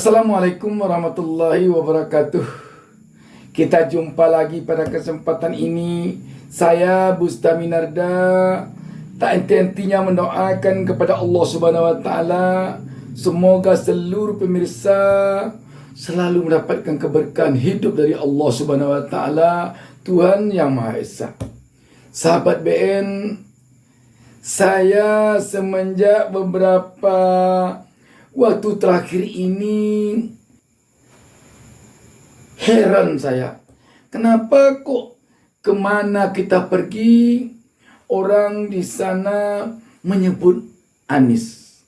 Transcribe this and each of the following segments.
Assalamualaikum warahmatullahi wabarakatuh. Kita jumpa lagi pada kesempatan ini. Saya Bustami Narda tak henti-hentinya mendoakan kepada Allah Subhanahu wa taala semoga seluruh pemirsa selalu mendapatkan keberkahan hidup dari Allah Subhanahu wa taala, Tuhan Yang Maha Esa. Sahabat BN, saya semenjak beberapa waktu terakhir ini heran saya. Kenapa kok kemana kita pergi orang di sana menyebut Anies.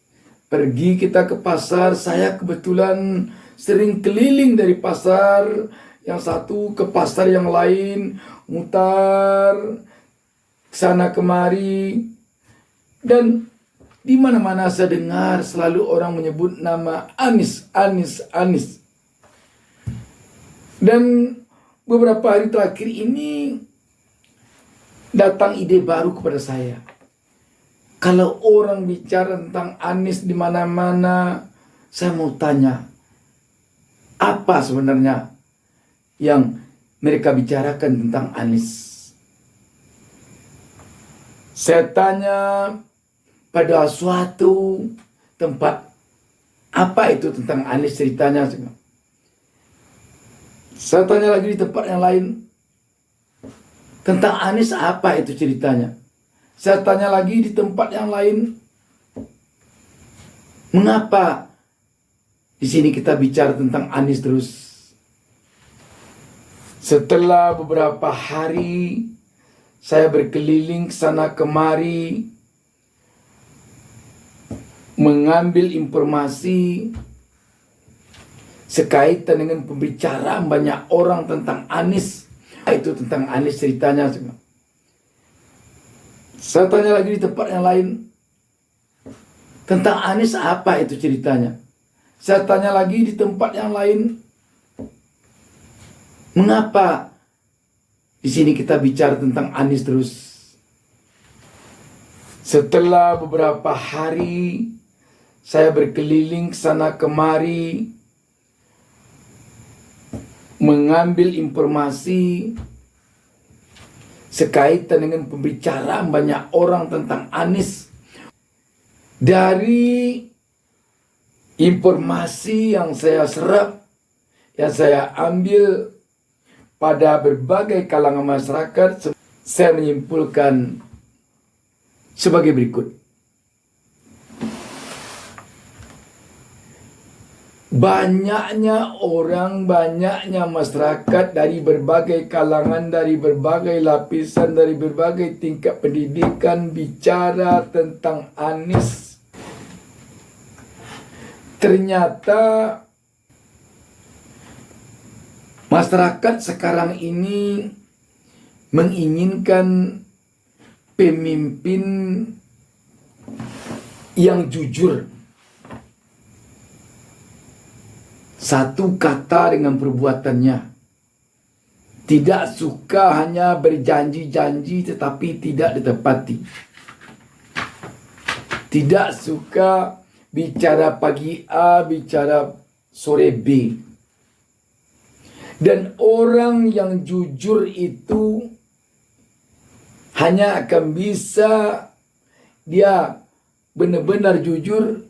Pergi kita ke pasar, saya kebetulan sering keliling dari pasar yang satu ke pasar yang lain, mutar sana kemari, dan di mana-mana saya dengar selalu orang menyebut nama Anies, Anies, Anies. Dan beberapa hari terakhir ini datang ide baru kepada saya. Kalau orang bicara tentang Anies di mana-mana, saya mau tanya, apa sebenarnya yang mereka bicarakan tentang Anies? Saya tanya pada suatu tempat, apa itu tentang Anies ceritanya? Saya tanya lagi di tempat yang lain, tentang Anies apa itu ceritanya? Saya tanya lagi di tempat yang lain, mengapa di sini kita bicara tentang Anies terus? Setelah beberapa hari saya berkeliling sana kemari, mengambil informasi sekaitan dengan pembicaraan banyak orang tentang Anies. Itu tentang Anies ceritanya. Saya tanya lagi di tempat yang lain, tentang Anies apa itu ceritanya? Saya tanya lagi di tempat yang lain, mengapa di sini kita bicara tentang Anies terus? Setelah beberapa hari saya berkeliling sana kemari, mengambil informasi sekaitan dengan pembicaraan banyak orang tentang Anies. Dari informasi yang saya serap, yang saya ambil pada berbagai kalangan masyarakat, saya menyimpulkan sebagai berikut. Banyaknya orang, banyaknya masyarakat dari berbagai kalangan, dari berbagai lapisan, dari berbagai tingkat pendidikan bicara tentang Anies. Ternyata masyarakat sekarang ini menginginkan pemimpin yang jujur. Satu kata dengan perbuatannya. Tidak suka hanya berjanji-janji tetapi tidak ditepati. Tidak suka bicara pagi A, bicara sore B. Dan orang yang jujur itu hanya akan bisa dia benar-benar jujur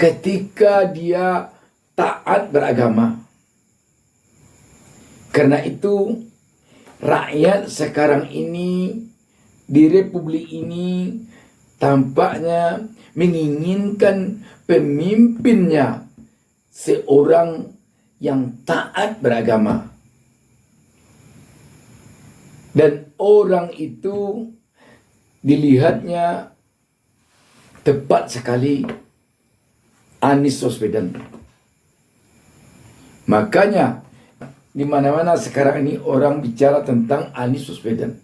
ketika dia taat beragama. Karena itu rakyat sekarang ini di republik ini tampaknya menginginkan pemimpinnya seorang yang taat beragama. Dan orang itu dilihatnya tepat sekali Anies Baswedan. Makanya di mana-mana sekarang ini orang bicara tentang Anies Baswedan.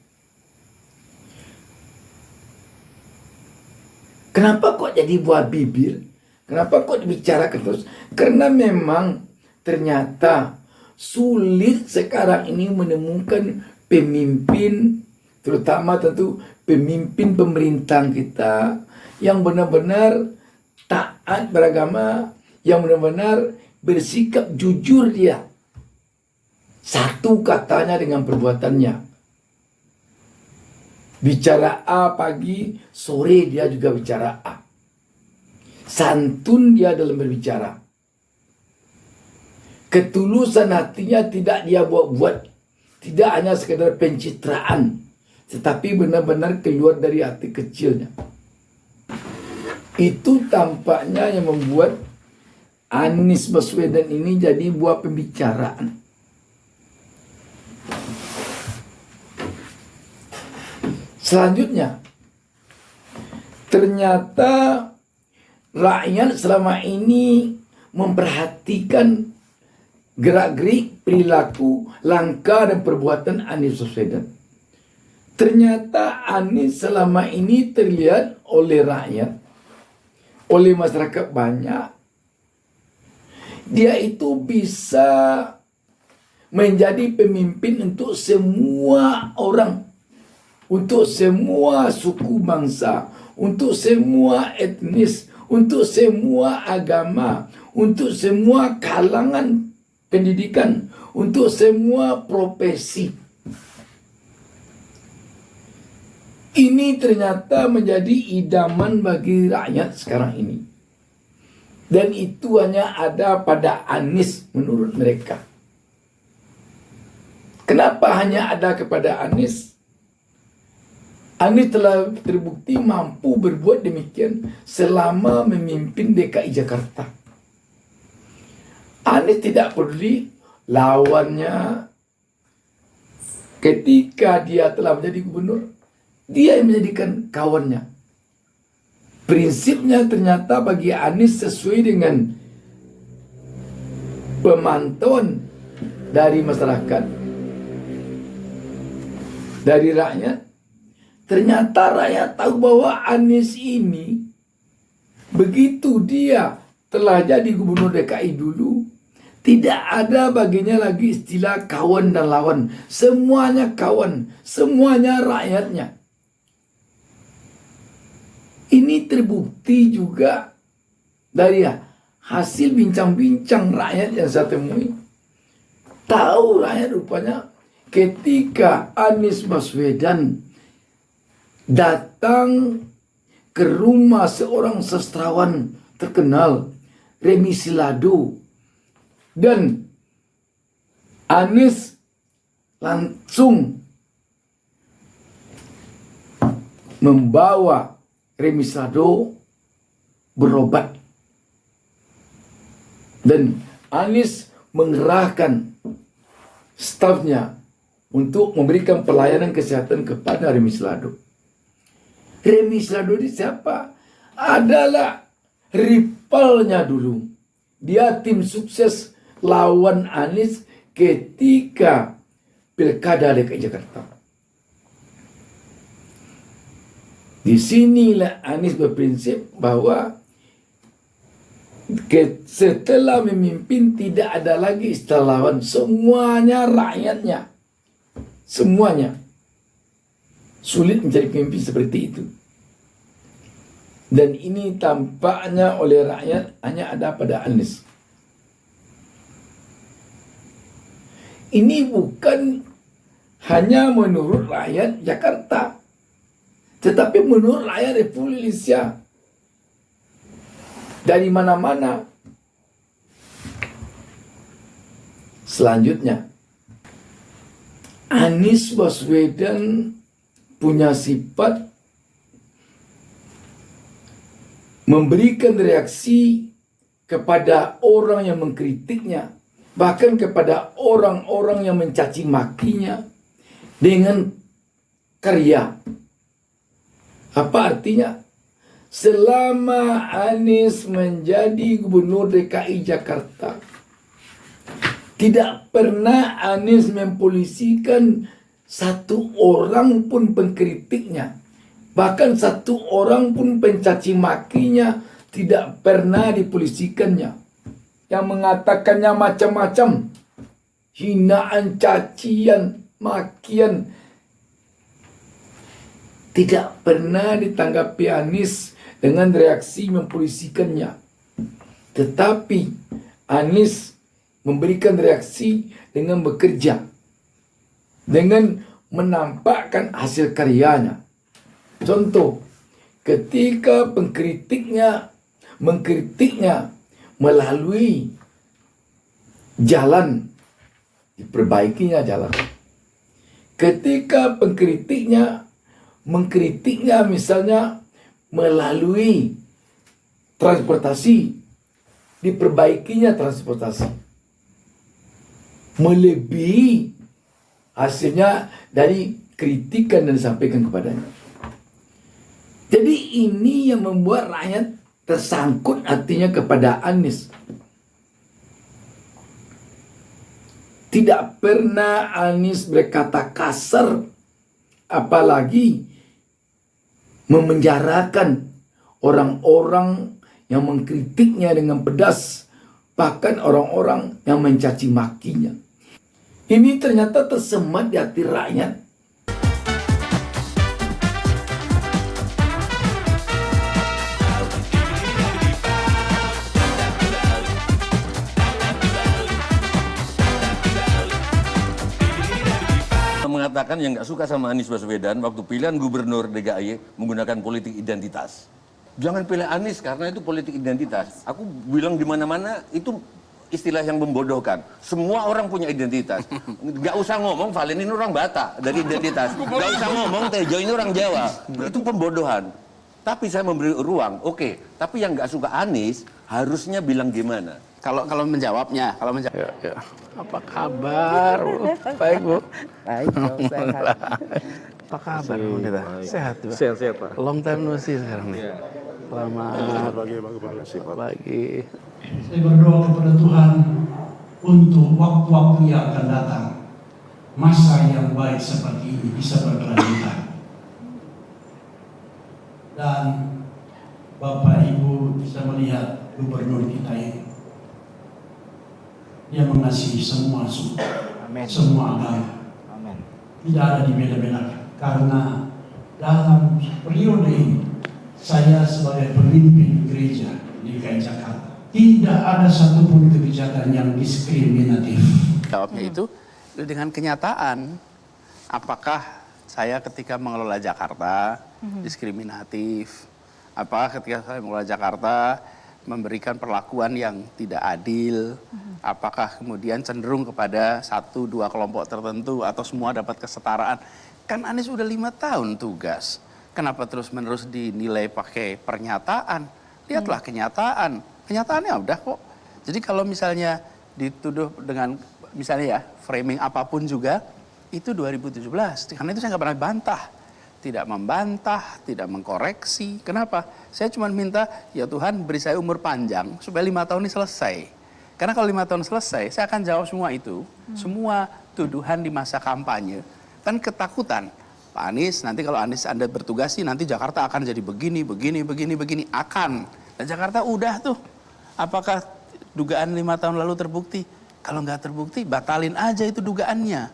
Kenapa kok jadi buah bibir? Kenapa kok dibicarakan terus? Karena memang ternyata sulit sekarang ini menemukan pemimpin, terutama tentu pemimpin pemerintahan kita yang benar-benar taat beragama, yang benar-benar bersikap jujur dia. Satu katanya dengan perbuatannya. Bicara A pagi, sore dia juga bicara A. Santun dia dalam berbicara. Ketulusan hatinya tidak dia buat-buat. Tidak hanya sekedar pencitraan, tetapi benar-benar keluar dari hati kecilnya. Itu tampaknya yang membuat Anies Baswedan ini jadi buah pembicaraan. Selanjutnya, ternyata rakyat selama ini memperhatikan gerak-gerik, perilaku, langkah dan perbuatan Anies Baswedan. Ternyata Anies selama ini terlihat oleh rakyat, oleh masyarakat banyak, dia itu bisa menjadi pemimpin untuk semua orang, untuk semua suku bangsa, untuk semua etnis, untuk semua agama, untuk semua kalangan pendidikan, untuk semua profesi. Ini ternyata menjadi idaman bagi rakyat sekarang ini. Dan itu hanya ada pada Anies menurut mereka. Kenapa hanya ada kepada Anies? Anies telah terbukti mampu berbuat demikian selama memimpin DKI Jakarta. Anies tidak peduli lawannya. Ketika dia telah menjadi gubernur, dia yang menjadikan kawannya. Prinsipnya ternyata bagi Anies sesuai dengan pemantauan dari masyarakat, dari rakyat. Ternyata rakyat tahu bahwa Anies ini, begitu dia telah jadi gubernur DKI dulu, tidak ada baginya lagi istilah kawan dan lawan. Semuanya kawan, semuanya rakyatnya. Ini terbukti juga dari hasil bincang-bincang rakyat yang saya temui. Tahu rakyat rupanya ketika Anies Baswedan datang ke rumah seorang sastrawan terkenal, Remi Silado, dan Anies langsung membawa Remi Silado berobat. Dan Anies mengerahkan stafnya untuk memberikan pelayanan kesehatan kepada Remi Silado. Remi Silado ini siapa? Adalah rivalnya dulu. Dia tim sukses lawan Anies ketika Pilkada DKI Jakarta. Di sinilah Anies berprinsip bahwa setelah memimpin tidak ada lagi istilah lawan, semuanya rakyatnya, semuanya. Sulit menjadi pemimpin seperti itu. Dan ini tampaknya oleh rakyat hanya ada pada Anies. Ini bukan hanya menurut rakyat Jakarta, tetapi menurut rakyat Republik Indonesia. Dari mana-mana. Selanjutnya, Anies Baswedan punya sifat memberikan reaksi kepada orang yang mengkritiknya, bahkan kepada orang-orang yang mencaci makinya dengan karya. Apa artinya? Selama Anies menjadi gubernur DKI Jakarta, tidak pernah Anies mempolisikan satu orang pun pengkritiknya. Bahkan satu orang pun pencaci makinya tidak pernah dipolisikannya. Yang mengatakannya macam-macam, hinaan, cacian, makian, tidak pernah ditanggapi Anies dengan reaksi mempolisikannya. Tetapi Anies memberikan reaksi dengan bekerja, dengan menampakkan hasil karyanya. Contoh, ketika mengkritiknya melalui jalan, diperbaikinya jalan. Ketika mengkritiknya misalnya melalui transportasi, diperbaikinya transportasi. Melebihi hasilnya dari kritikan dan disampaikan kepadanya. Jadi ini yang membuat rakyat tersangkut hatinya kepada Anies. Tidak pernah Anies berkata kasar, apalagi memenjarakan orang-orang yang mengkritiknya dengan pedas, bahkan orang-orang yang mencaci makinya. Ini ternyata tersemat di hati rakyat. Mengatakan yang nggak suka sama Anies Baswedan waktu pilihan gubernur DKI menggunakan politik identitas. Jangan pilih Anies karena itu politik identitas. Aku bilang di mana-mana itu istilah yang membodohkan. Semua orang punya identitas. Nggak usah ngomong Valen ini orang Batak dari identitas. Nggak usah ngomong Tejo ini orang Jawa. Itu pembodohan. Tapi saya memberi ruang. Oke. Tapi yang nggak suka Anies harusnya bilang gimana? Kalau menjawabnya, Ya. Apa kabar, Bu? Baik, Bu. Baik, sehat. Apa kabar, Bu? Kita? Sehat, Bu. Sehat, Pak. Long time no see sekarang nih. Selamat pagi. Saya berdoa kepada Tuhan untuk waktu-waktu yang akan datang, masa yang baik seperti ini bisa berkelanjutan. Dan Bapak Ibu bisa melihat gubernur kita ini, dia mengasihi semua suku, semua agama. Amin. Tidak ada dibeda-bedakan. Karena dalam periode ini, saya sebagai pemimpin gereja di DKI Jakarta, tidak ada satupun kebijakan yang diskriminatif. Jawabnya itu dengan kenyataan. Apakah saya ketika mengelola Jakarta diskriminatif? Apakah ketika saya mengelola Jakarta memberikan perlakuan yang tidak adil? Apakah kemudian cenderung kepada 1-2 kelompok tertentu atau semua dapat kesetaraan? Kan Anies udah 5 tahun tugas. Kenapa terus-menerus dinilai pakai pernyataan? Lihatlah kenyataan. Kenyataannya udah kok. Jadi kalau misalnya dituduh dengan misalnya ya framing apapun juga, itu 2017. Karena itu saya nggak pernah bantah. Tidak membantah, tidak mengkoreksi. Kenapa? Saya cuma minta, ya Tuhan beri saya umur panjang supaya 5 tahun ini selesai. Karena kalau 5 tahun selesai, saya akan jawab semua itu. Semua tuduhan di masa kampanye. Kan ketakutan. Pak Anies, nanti kalau Anda bertugas sih, nanti Jakarta akan jadi begini. Akan. Dan Jakarta udah tuh. Apakah dugaan 5 tahun lalu terbukti? Kalau nggak terbukti, batalin aja itu dugaannya.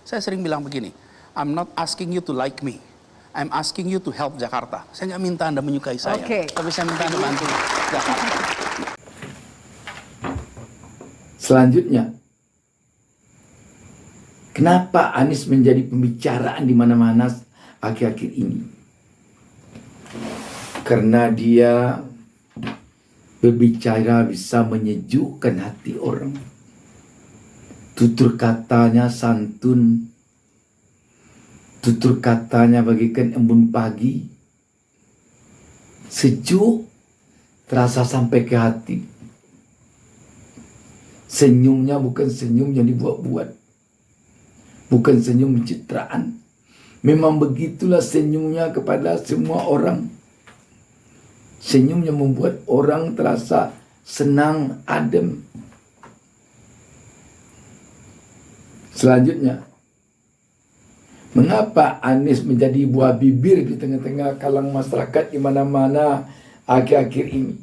Saya sering bilang begini, I'm not asking you to like me. I'm asking you to help Jakarta. Saya nggak minta Anda menyukai saya, tapi saya minta Anda bantu Jakarta. Selanjutnya, kenapa Anies menjadi pembicaraan di mana-mana akhir-akhir ini? Karena dia berbicara bisa menyejukkan hati orang. Tutur katanya santun, tutur katanya bagaikan embun pagi, sejuk, terasa sampai ke hati. Senyumnya bukan senyum yang dibuat-buat, bukan senyum pencitraan. Memang begitulah senyumnya kepada semua orang. Senyum yang membuat orang terasa senang, adem. Selanjutnya, mengapa Anies menjadi buah bibir di tengah-tengah kalangan masyarakat di mana-mana akhir-akhir ini?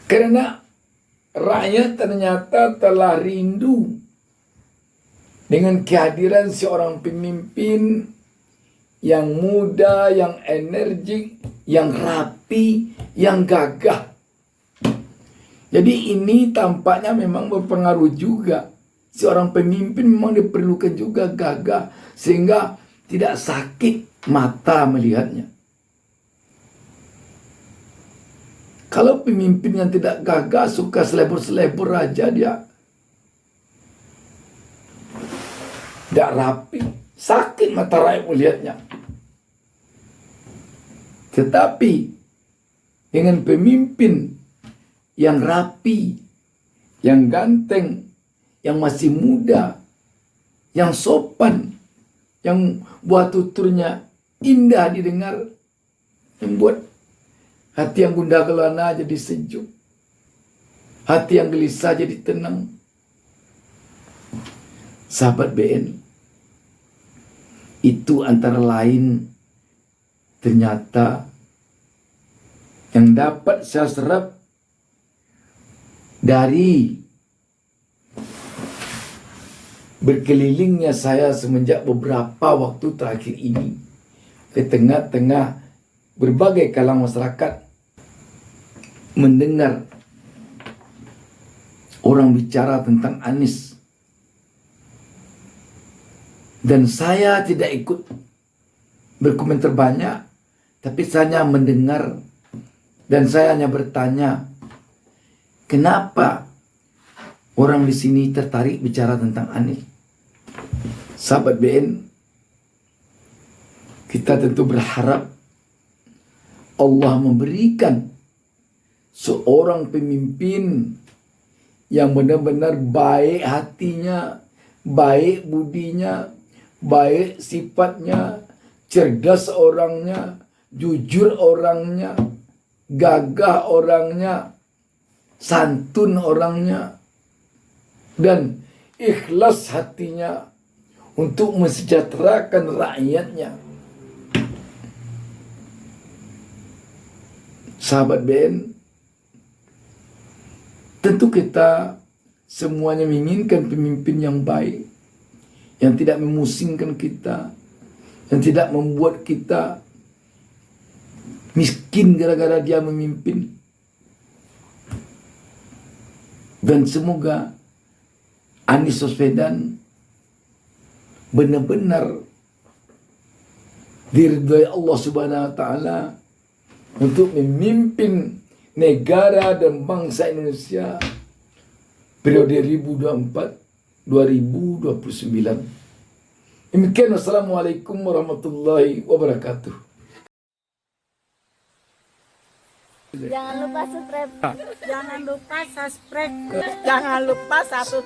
Karena rakyat ternyata telah rindu dengan kehadiran seorang pemimpin yang muda, yang energik, yang rapi, yang gagah. Jadi ini tampaknya memang berpengaruh juga. Seorang pemimpin memang diperlukan juga gagah sehingga tidak sakit mata melihatnya. Kalau pemimpin yang tidak gagah, suka selebor-selebor aja, dia tidak rapi, sakit mata rakyat melihatnya. Tetapi dengan pemimpin yang rapi, yang ganteng, yang masih muda, yang sopan, yang buat tuturnya indah didengar, membuat hati yang gundah gulana jadi sejuk, hati yang gelisah jadi tenang. Sahabat BN, itu antara lain ternyata yang dapat saya serap dari berkelilingnya saya semenjak beberapa waktu terakhir ini ke tengah-tengah berbagai kalangan masyarakat, mendengar orang bicara tentang Anies, dan saya tidak ikut berkomentar banyak, tapi saya hanya mendengar dan saya hanya bertanya, kenapa orang di sini tertarik bicara tentang Anies? Sahabat BN, kita tentu berharap Allah memberikan seorang pemimpin yang benar-benar baik hatinya, baik budinya, baik sifatnya, cerdas orangnya, jujur orangnya, gagah orangnya, santun orangnya, dan ikhlas hatinya untuk mensejahterakan rakyatnya. Sahabat BN, tentu kita semuanya menginginkan pemimpin yang baik, yang tidak memusingkan kita, yang tidak membuat kita miskin gara-gara dia memimpin. Dan semoga Anies Baswedan benar-benar diridhai Allah Subhanahu wa taala untuk memimpin negara dan bangsa Indonesia periode 2024-2029. Demikian, wassalamualaikum warahmatullahi wabarakatuh. Jangan lupa subscribe. Jangan lupa subscribe. Jangan lupa satu